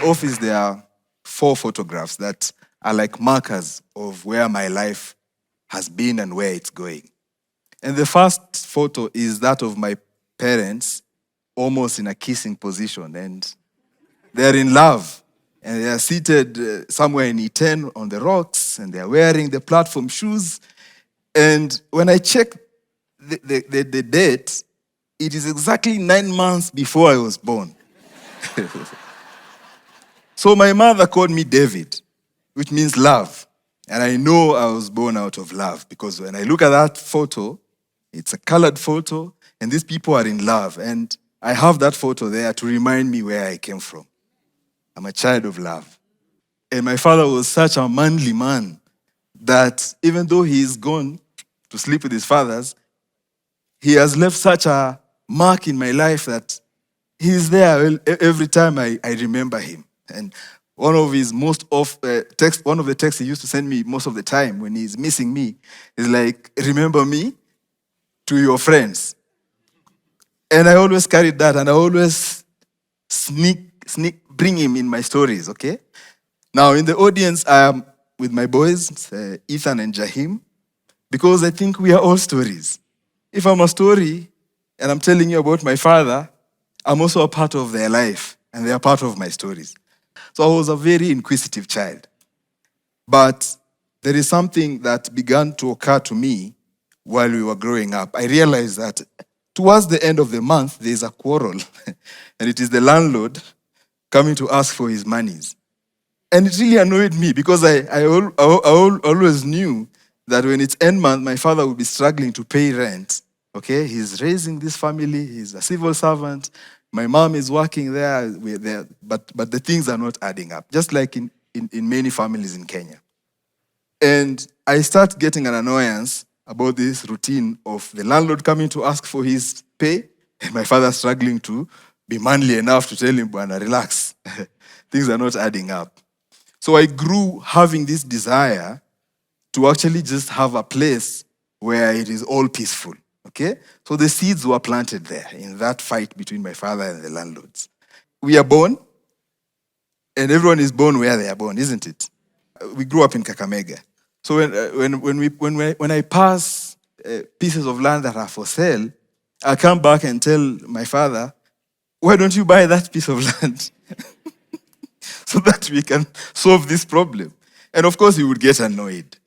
office, there are 4 photographs that are like markers of where my life has been and where it's going. And the first photo is that of my parents, almost in a kissing position. And they're in love. And they are seated somewhere in E10 on the rocks, and they're wearing the platform shoes. And when I check the date, it is exactly 9 months before I was born. So my mother called me David, which means love. And I know I was born out of love, because when I look at that photo, it's a colored photo, and these people are in love. And I have that photo there to remind me where I came from. I'm a child of love. And my father was such a manly man that even though he is gone to sleep with his fathers, he has left such a mark in my life that he's there every time I remember him. And one of his one of the texts he used to send me most of the time when he's missing me is like, remember me to your friends. And I always carried that, and I always bring him in my stories, okay? Now, in the audience, I am with my boys, Ethan and Jahim, because I think we are all stories. If I'm a story and I'm telling you about my father, I'm also a part of their life, and they are part of my stories. So I was a very inquisitive child. But there is something that began to occur to me while we were growing up. I realized that towards the end of the month, there is a quarrel, and it is the landlord coming to ask for his monies. And it really annoyed me, because I always knew that when it's end month, my father would be struggling to pay rent. Okay, he's raising this family, he's a civil servant, my mom is working there, but the things are not adding up, just like in many families in Kenya. And I start getting an annoyance about this routine of the landlord coming to ask for his pay, and my father struggling to be manly enough to tell him, "Bwana, relax, things are not adding up." So I grew having this desire to actually just have a place where it is all peaceful, okay? So the seeds were planted there in that fight between my father and the landlords. We are born, and everyone is born where they are born, isn't it? We grew up in Kakamega. So when I pass pieces of land that are for sale, I come back and tell my father, "Why don't you buy that piece of land?" so that we can solve this problem. And of course, he would get annoyed.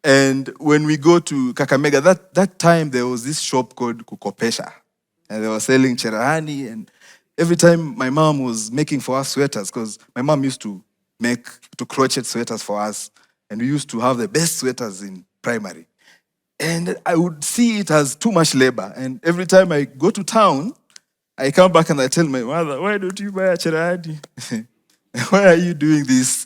And when we go to Kakamega, that time there was this shop called Kukopesha. And they were selling cherahani. And every time my mom was making for us sweaters, because my mom used to crochet sweaters for us. And we used to have the best sweaters in primary. And I would see it as too much labor. And every time I go to town, I come back and I tell my mother, "Why don't you buy a cherahani? Why are you doing this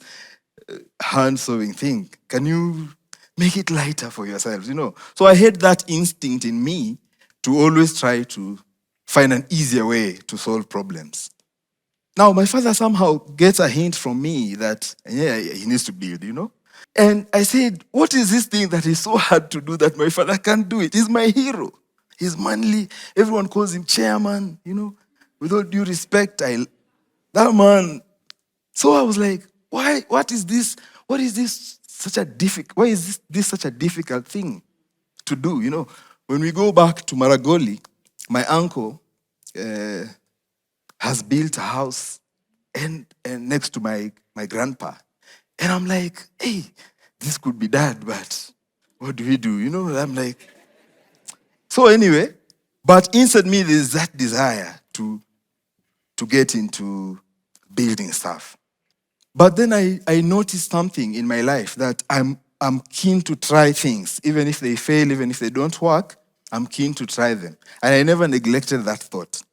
hand sewing thing? Can you make it lighter for yourselves?" So I had that instinct in me to always try to find an easier way to solve problems. Now, my father somehow gets a hint from me that, he needs to build. And I said, what is this thing that is so hard to do that my father can't do it? He's my hero. He's manly. Everyone calls him chairman, With all due respect, that man. So I was like, why is this such a difficult thing to do? When we go back to Maragoli, my uncle has built a house and next to my grandpa. And I'm like, hey, this could be dad, but what do we do? I'm like, so anyway, but inside me there's that desire to get into building stuff. But then I noticed something in my life, that I'm keen to try things. Even if they fail, even if they don't work, I'm keen to try them. And I never neglected that thought.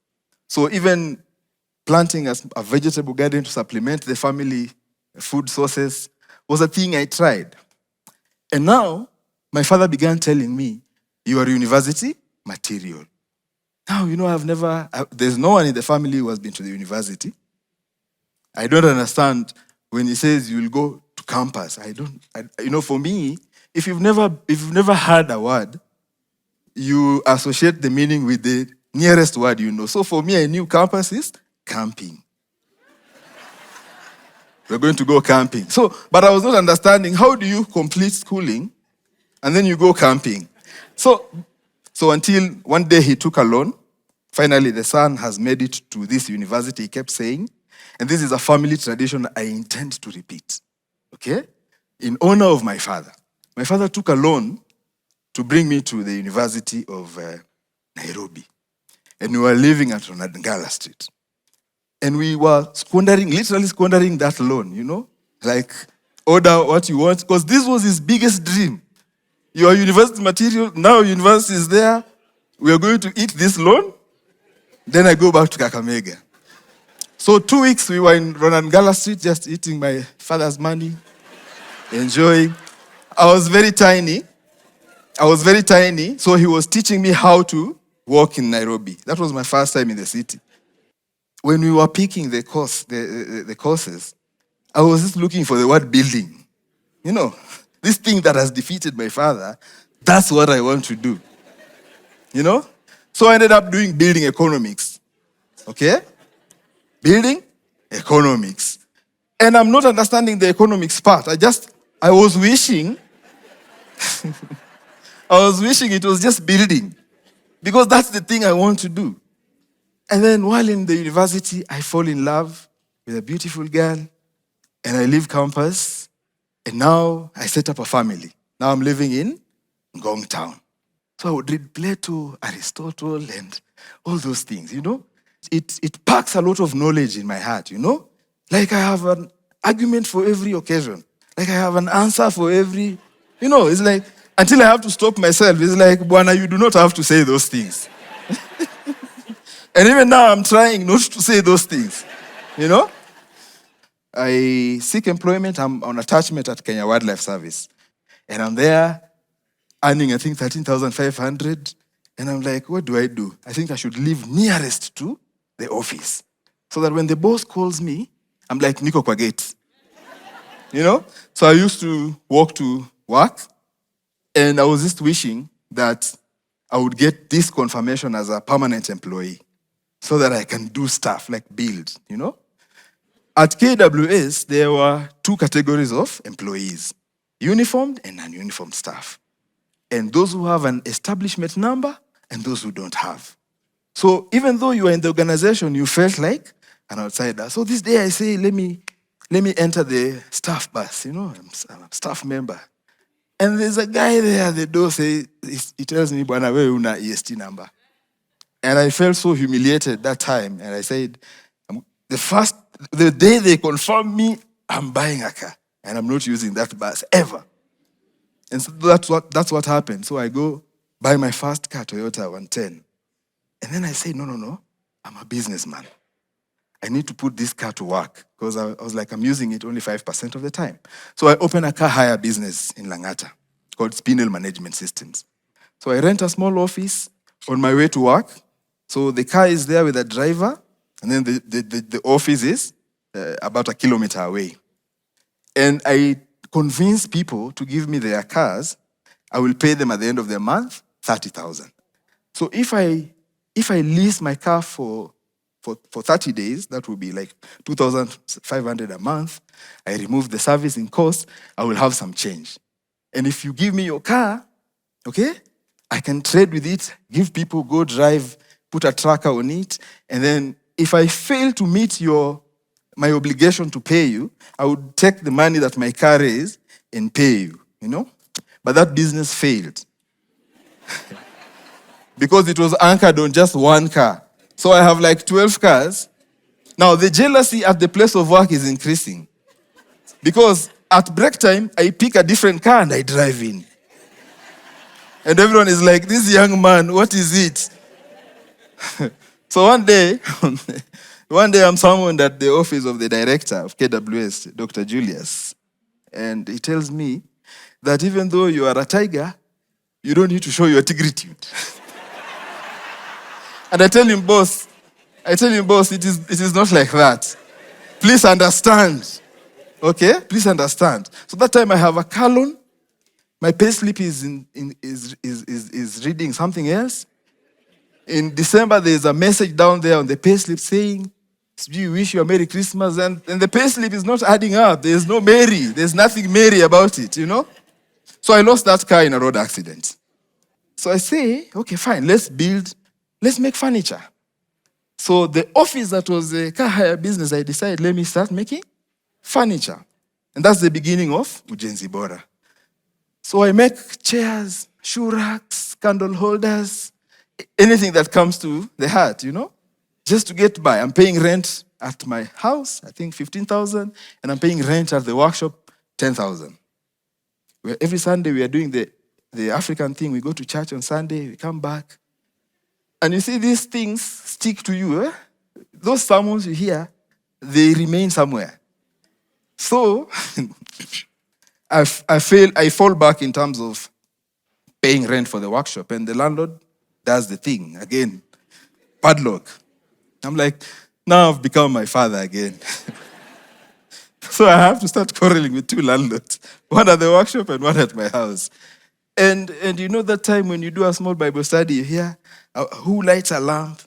So even planting a vegetable garden to supplement the family food sources was a thing I tried. And now, my father began telling me, "You are university material." Now, there's no one in the family who has been to the university. I don't understand when he says you'll go to campus. For me, if you've never heard a word, you associate the meaning with the nearest word you know. So for me, I knew campus is camping. We're going to go camping. So, but I was not understanding, how do you complete schooling and then you go camping? So until one day he took a loan. Finally, the son has made it to this university, he kept saying. And this is a family tradition I intend to repeat. Okay? In honor of my father. My father took a loan to bring me to the University of Nairobi. And we were living at Nahinga Street. And we were literally squandering that loan, you know? Like, order what you want. Because this was his biggest dream. Your university material, now university is there. We are going to eat this loan. Then I go back to Kakamega. So 2 weeks we were in Ronangala Street just eating my father's money, enjoying. I was very tiny. So he was teaching me how to walk in Nairobi. That was my first time in the city. When we were picking the courses, I was just looking for the word building. You know, this thing that has defeated my father, that's what I want to do. You know? So I ended up doing building economics. Okay? Building economics. And I'm not understanding the economics part. I was wishing it was just building. Because that's the thing I want to do. And then while in the university, I fall in love with a beautiful girl. And I leave campus. And now I set up a family. Now I'm living in Ngong Town. So I would read Plato, Aristotle, and all those things, you know. It packs a lot of knowledge in my heart, you know. Like I have an argument for every occasion. Like I have an answer for every, you know, it's like, until I have to stop myself, it's like, Buana, you do not have to say those things. And even now I'm trying not to say those things, you know. I seek employment, I'm on attachment at Kenya Wildlife Service. And I'm there, earning, I think, 13,500. And I'm like, what do? I think I should live nearest to the office. So that when the boss calls me, I'm like, Niko kwa gate. You know? So I used to walk to work. And I was just wishing that I would get this confirmation as a permanent employee. So that I can do stuff like build, you know? At KWS, there were 2 categories of employees. Uniformed and non-uniformed staff. And those who have an establishment number and those who don't have. So even though you are in the organization, you felt like an outsider. So this day I say, let me enter the staff bus, you know, I'm a staff member. And there's a guy there at the door, he tells me, Bwana, wewe una EST number. And I felt so humiliated that time. And I said, the day they confirm me, I'm buying a car. And I'm not using that bus ever. And so that's what happened. So I go buy my first car, Toyota 110. And then I say, no, I'm a businessman. I need to put this car to work because I was like, I'm using it only 5% of the time. So I open a car hire business in Langata called Spinel Management Systems. So I rent a small office on my way to work. So the car is there with a driver, and then the office is about 1 kilometer away. And I convince people to give me their cars. I will pay them at the end of the month 30,000. So if I lease my car for 30 days, that will be like 2,500 a month. I remove the servicing cost, I will have some change. And if you give me your car, okay, I can trade with it, give people, go drive, put a tracker on it, and then if I fail to meet my obligation to pay you, I would take the money that my car is and pay you, you know? But that business failed. Because it was anchored on just one car. So I have like 12 cars. Now the jealousy at the place of work is increasing. Because at break time, I pick a different car and I drive in. And everyone is like, this young man, what is it? So one day I'm summoned at the office of the director of KWS, Dr. Julius. And he tells me that even though you are a tiger, you don't need to show your tigritude. And I tell him, boss, it is not like that. Please understand. Okay? Please understand. So that time I have a car loan. My payslip is reading something else. In December, there's a message down there on the payslip saying, You wish you a Merry Christmas, and the payslip is not adding up. There's no Merry. There's nothing merry about it, So I lost that car in a road accident. So I say, okay, fine, let's make furniture. So the office that was a car hire business, I decided, let me start making furniture. And that's the beginning of Ujenzi Bora. So I make chairs, shoe racks, candle holders, anything that comes to the heart, just to get by. I'm paying rent at my house, I think 15,000, and I'm paying rent at the workshop, 10,000. Every Sunday we are doing the African thing. We go to church on Sunday, we come back. And you see, these things stick to you. Eh? Those sermons you hear, they remain somewhere. So I fall back in terms of paying rent for the workshop, and the landlord does the thing again, padlock. I'm like, now I've become my father again. So I have to start quarreling with two landlords, one at the workshop and one at my house. And that time when you do a small Bible study, you hear who lights a lamp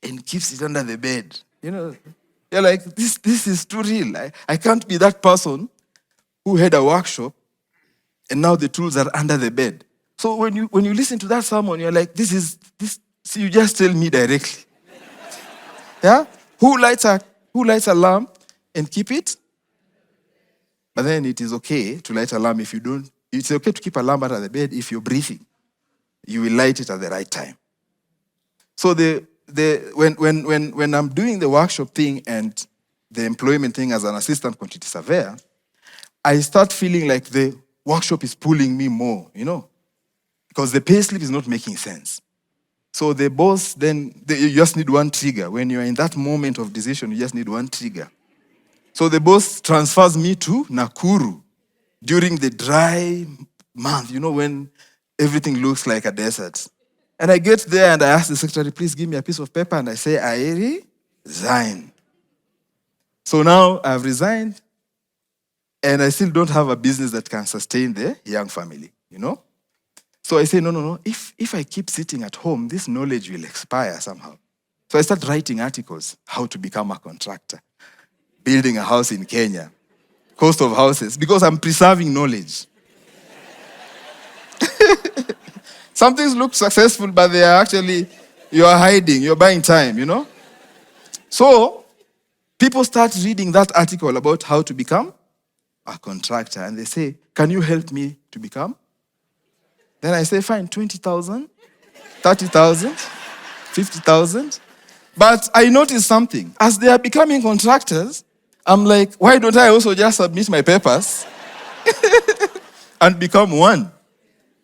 and keeps it under the bed. You're like, this is too real. I can't be that person who had a workshop and now the tools are under the bed. So when you listen to that sermon, you're like, this. See, you just tell me directly. Yeah? Who lights a lamp and keep it? But then it is okay to light a lamp if you don't. It's okay to keep a lamp under the bed if you're breathing. You will light it at the right time. So when I'm doing the workshop thing and the employment thing as an assistant quantity surveyor, I start feeling like the workshop is pulling me more, because the payslip is not making sense. So the boss, you just need one trigger. When you're in that moment of decision, you just need one trigger. So the boss transfers me to Nakuru during the dry month, when everything looks like a desert. And I get there and I ask the secretary, please give me a piece of paper. And I say, I resign. So now I've resigned and I still don't have a business that can sustain the young family, So I say, no. If I keep sitting at home, this knowledge will expire somehow. So I start writing articles, how to become a contractor, building a house in Kenya, cost of houses, because I'm preserving knowledge. Some things look successful, but they are actually, you are hiding, you're buying time, So people start reading that article about how to become a contractor, and they say, can you help me to become? Then I say, fine, 20,000, 30,000, 50,000. But I noticed something. As they are becoming contractors, I'm like, why don't I also just submit my papers and become one?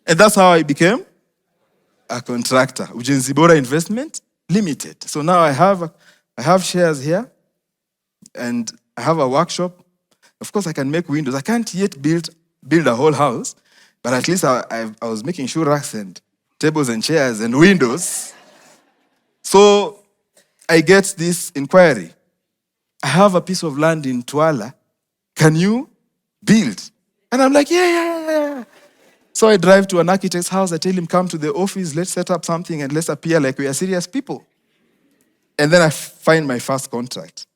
And that's how I became a contractor, Ujenzi Bora Investment Limited. So now I have shares here, and I have a workshop. Of course, I can make windows. I can't yet build a whole house, but at least I was making shoe racks and tables and chairs and windows. So I get this inquiry. I have a piece of land in Tuala. Can you build? And I'm like, yeah. So I drive to an architect's house. I tell him, come to the office. Let's set up something and let's appear like we are serious people. And then I find my first contract.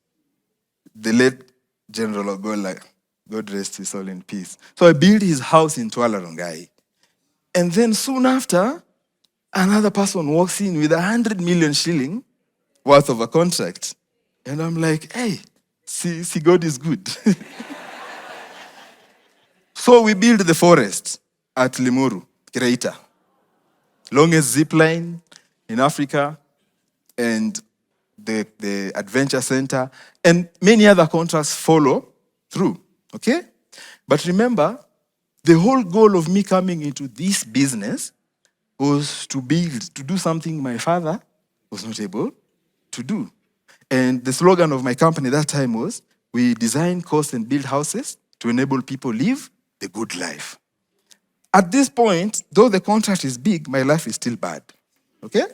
The late General Ogola, God rest his soul in peace. So I built his house in Tuala Rongai. And then soon after, another person walks in with 100 million shilling worth of a contract. And I'm like, hey, see God is good. So we built the forest at Limuru, Kireita. Longest zip line in Africa, and the adventure center, and many other contracts follow through, okay? But remember, the whole goal of me coming into this business was to do something my father was not able to do. And the slogan of my company that time was, we design, cost, and build houses to enable people live the good life. At this point, though the contract is big, my life is still bad, okay?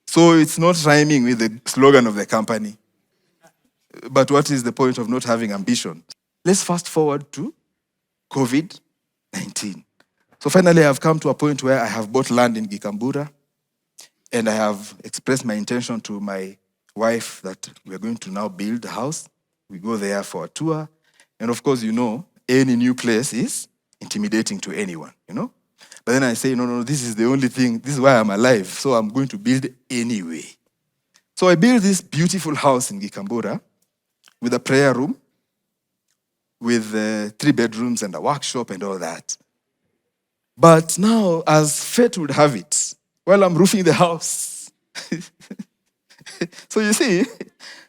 So it's not rhyming with the slogan of the company. But what is the point of not having ambition? Let's fast forward to COVID-19. So finally, I've come to a point where I have bought land in Gikambura, and I have expressed my intention to my wife that we're going to now build a house. We go there for a tour. And of course, any new place is intimidating to anyone, But then I say, no, this is the only thing. This is why I'm alive. So I'm going to build anyway. So I built this beautiful house in Gikambura with a prayer room, with 3 bedrooms and a workshop and all that. But now, as fate would have it, while I'm roofing the house, so you see,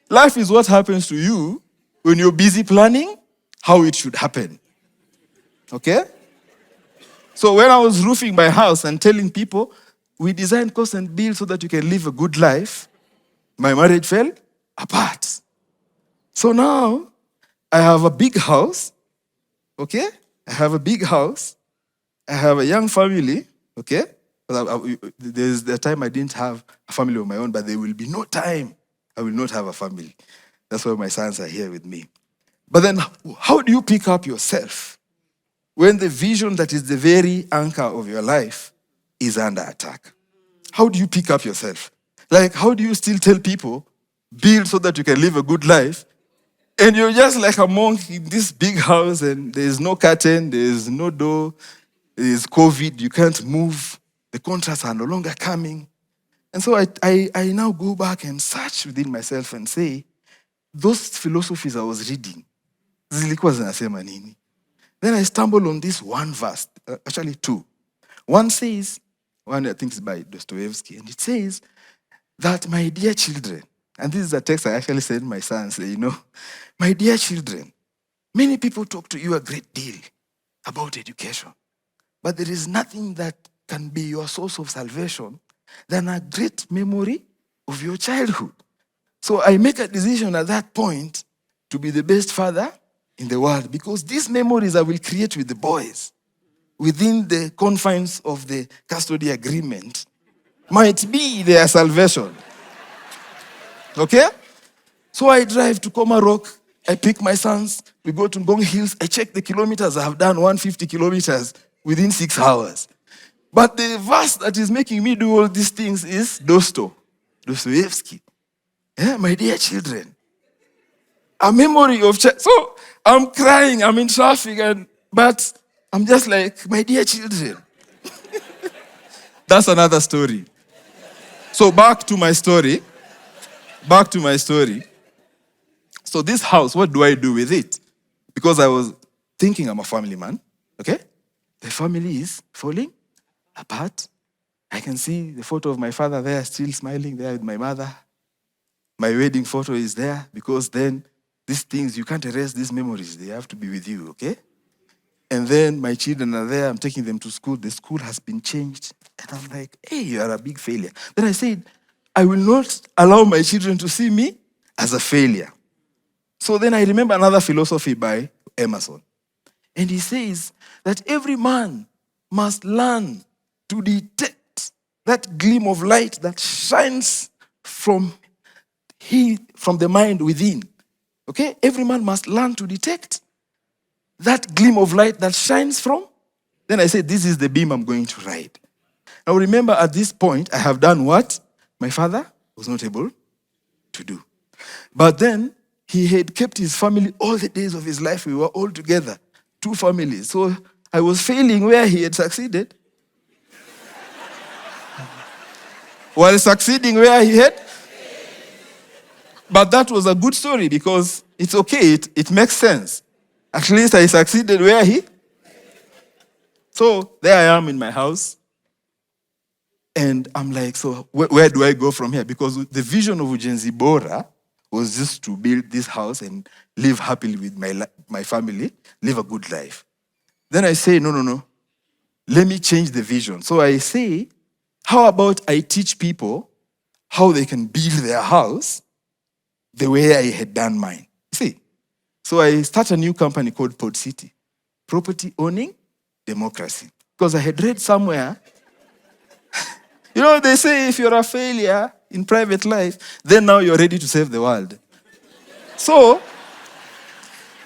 life is what happens to you when you're busy planning how it should happen. Okay? So when I was roofing my house and telling people, we design, cost, and build so that you can live a good life, my marriage fell apart. So now, I have a big house, okay? I have a big house. I have a young family, okay? There's the time I didn't have a family of my own, but there will be no time I will not have a family. That's why my sons are here with me. But then, how do you pick up yourself when the vision that is the very anchor of your life is under attack? How do you pick up yourself? Like, how do you still tell people, build so that you can live a good life, and you're just like a monk in this big house and there's no curtain, there's no door, there's COVID, you can't move, the contracts are no longer coming. And so I now go back and search within myself and say, those philosophies I was reading, zilikuwa zinasema nini? Then I stumble on this one verse, actually 2. One says, one I think is by Dostoevsky, and it says that, my dear children, and this is a text I actually sent my sons, my dear children, many people talk to you a great deal about education, but there is nothing that can be your source of salvation than a great memory of your childhood. So I make a decision at that point to be the best father in the world, because these memories I will create with the boys within the confines of the custody agreement might be their salvation. Okay? So I drive to Komarok, I pick my sons, we go to Ngong Hills, I check the kilometers, I have done 150 kilometers within 6 hours. But the verse that is making me do all these things is Dostoevsky. Yeah, my dear children. A memory of so I'm crying, I'm in traffic, but I'm just like, my dear children. That's another story. So back to my story. So this house, what do I do with it? Because I was thinking I'm a family man, okay? The family is falling apart. I can see the photo of my father there, still smiling there with my mother. My wedding photo is there, because then these things, you can't erase these memories. They have to be with you, okay? And then my children are there. I'm taking them to school. The school has been changed. And I'm like, hey, you are a big failure. Then I said, I will not allow my children to see me as a failure. So then I remember another philosophy by Emerson. And he says that every man must learn to detect that gleam of light that shines from the mind within. Okay? Every man must learn to detect that gleam of light that shines from. Then I said, this is the beam I'm going to ride. Now remember, at this point, I have done what my father was not able to do. But then, he had kept his family all the days of his life. We were all together, 2 families. So I was failing where he had succeeded, while succeeding where he had. But that was a good story, because it's okay, it makes sense. At least I succeeded where he. So there I am in my house. And I'm like, so where do I go from here? Because the vision of Ujenzi Bora was just to build this house and live happily with my family, live a good life. Then I say, no. Let me change the vision. So I say, how about I teach people how they can build their house the way I had done mine? See? So I start a new company called Pod City, Property Owning Democracy. Because I had read somewhere, they say if you're a failure in private life, then now you're ready to save the world. So,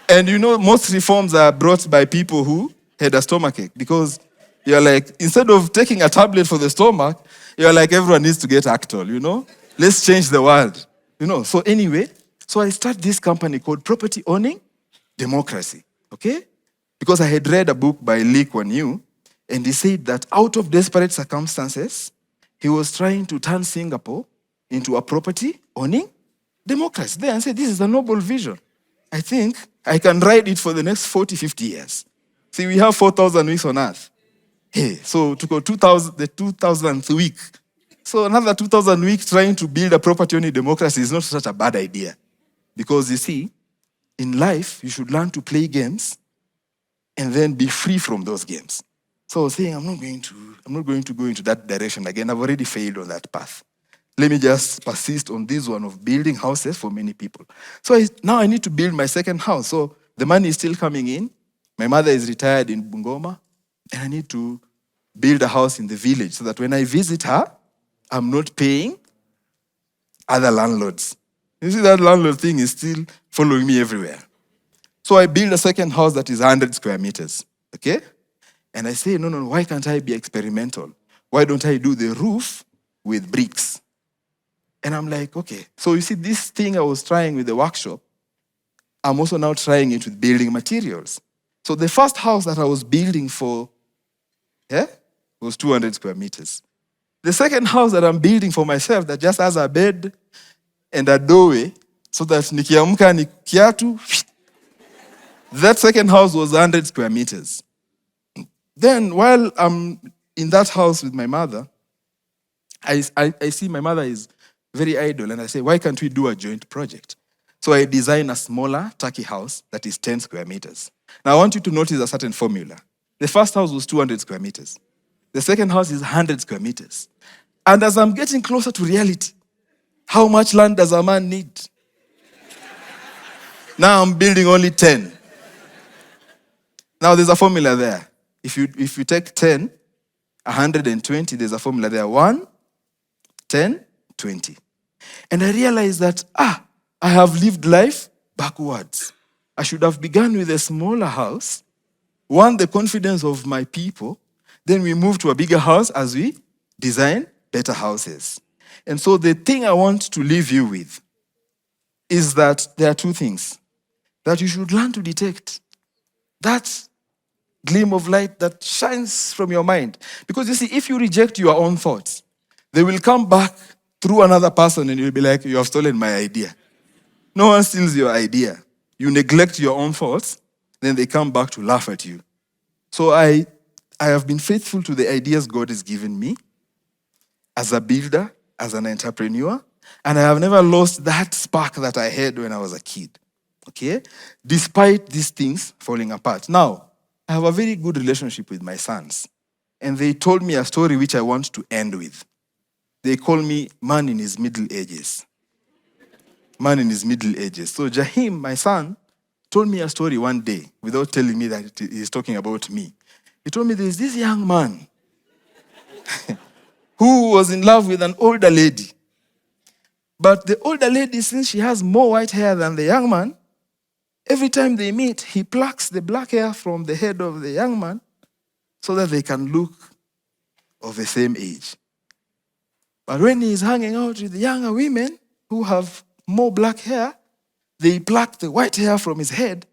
and most reforms are brought by people who had a stomachache, because you're like, instead of taking a tablet for the stomach, you're like, everyone needs to get Actol, Let's change the world. So anyway, so I start this company called Property Owning Democracy, okay? Because I had read a book by Lee Kuan Yew, and he said that out of desperate circumstances, he was trying to turn Singapore into a property owning democracy. Then I said, this is a noble vision. I think I can ride it for the next 40, 50 years. See, we have 4,000 weeks on earth. Hey, so to go 2,000, the 2,000th week. So another 2,000 weeks trying to build a property owning democracy is not such a bad idea. Because you see, in life, you should learn to play games and then be free from those games. So I was saying, I'm not going to go into that direction again. I've already failed on that path. Let me just persist on this one of building houses for many people. So now I need to build my second house. So the money is still coming in. My mother is retired in Bungoma, and I need to build a house in the village so that when I visit her, I'm not paying other landlords. You see, that landlord thing is still following me everywhere. So I build a second house that is 100 square meters, okay? And I say, no, why can't I be experimental? Why don't I do the roof with bricks? And I'm like, okay. So you see, this thing I was trying with the workshop, I'm also now trying it with building materials. So the first house that I was building for, was 200 square meters. The second house that I'm building for myself that just has a bed and a doorway so that nikiamka ni kiatu, that second house was 100 square meters. Then while I'm in that house with my mother, I see my mother is very idle, and I say, why can't we do a joint project? So I design a smaller turkey house that is 10 square meters. Now I want you to notice a certain formula. The first house was 200 square meters. The second house is 100 square meters. And as I'm getting closer to reality, how much land does a man need? Now I'm building only 10. Now there's a formula there. If you take 10, 120, there's a formula there. 1, 10, 20. And I realized that, I have lived life backwards. I should have begun with a smaller house, won the confidence of my people, then we move to a bigger house as we design better houses. And so the thing I want to leave you with is that there are two things that you should learn to detect. That gleam of light that shines from your mind. Because you see, if you reject your own thoughts, they will come back through another person and you'll be like, you have stolen my idea. No one steals your idea. You neglect your own thoughts, then they come back to laugh at you. So I have been faithful to the ideas God has given me as a builder, as an entrepreneur, and I have never lost that spark that I had when I was a kid. Okay? Despite these things falling apart. Now, I have a very good relationship with my sons. And they told me a story which I want to end with. They call me man in his middle ages. Man in his middle ages. So Jahim, my son, told me a story one day without telling me that he's talking about me. He told me there's this young man who was in love with an older lady. But the older lady, since she has more white hair than the young man, every time they meet, he plucks the black hair from the head of the young man so that they can look of the same age. But when he's hanging out with the younger women who have more black hair, they pluck the white hair from his head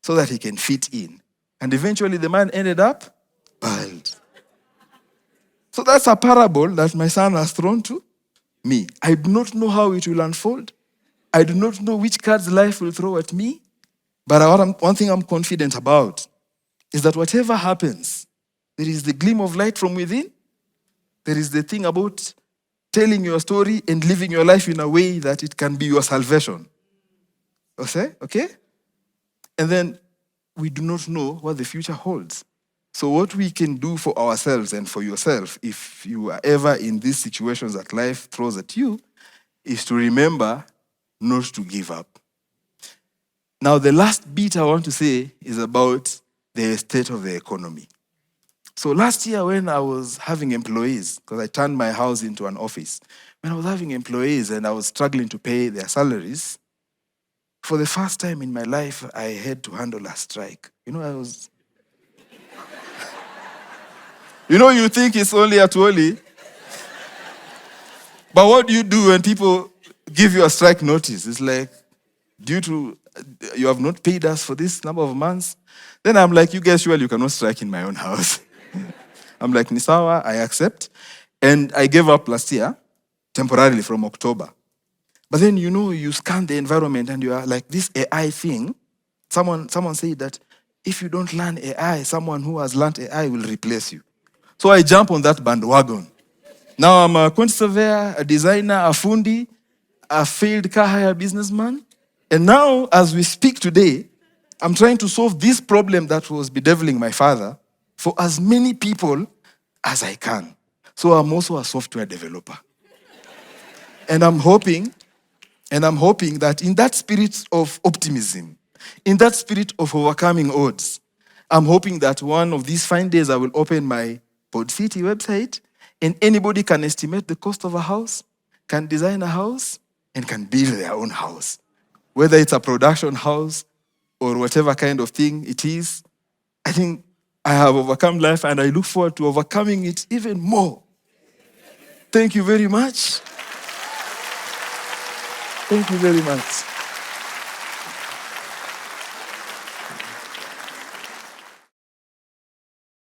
so that he can fit in. And eventually the man ended up bald. So that's a parable that my son has thrown to me. I do not know how it will unfold. I do not know which cards life will throw at me. But one thing I'm confident about is that whatever happens, there is the gleam of light from within. There is the thing about telling your story and living your life in a way that it can be your salvation. Okay? And then we do not know what the future holds. So what we can do for ourselves and for yourself, if you are ever in these situations that life throws at you, is to remember not to give up. Now, the last bit I want to say is about the state of the economy. So last year when I was having employees, because I turned my house into an office, when I was having employees and I was struggling to pay their salaries, for the first time in my life, I had to handle a strike. You think it's only at Wally. But what do you do when people give you a strike notice. It's like, due to you have not paid us for this number of months. Then I'm like, you guys, surely you cannot strike in my own house. I'm like, Nisawa, I accept. And I gave up last year, temporarily from October. But then, you scan the environment and you are like, this AI thing, someone said that if you don't learn AI, someone who has learned AI will replace you. So I jump on that bandwagon. Now I'm a quantity surveyor, a designer, a fundi, a failed car hire businessman. And now, as we speak today, I'm trying to solve this problem that was bedeviling my father for as many people as I can. So I'm also a software developer. And I'm hoping that in that spirit of optimism, in that spirit of overcoming odds, I'm hoping that one of these fine days I will open my Pod City website and anybody can estimate the cost of a house, can design a house, and can build their own house. Whether it's a production house or whatever kind of thing it is, I think I have overcome life and I look forward to overcoming it even more. Thank you very much. Thank you very much.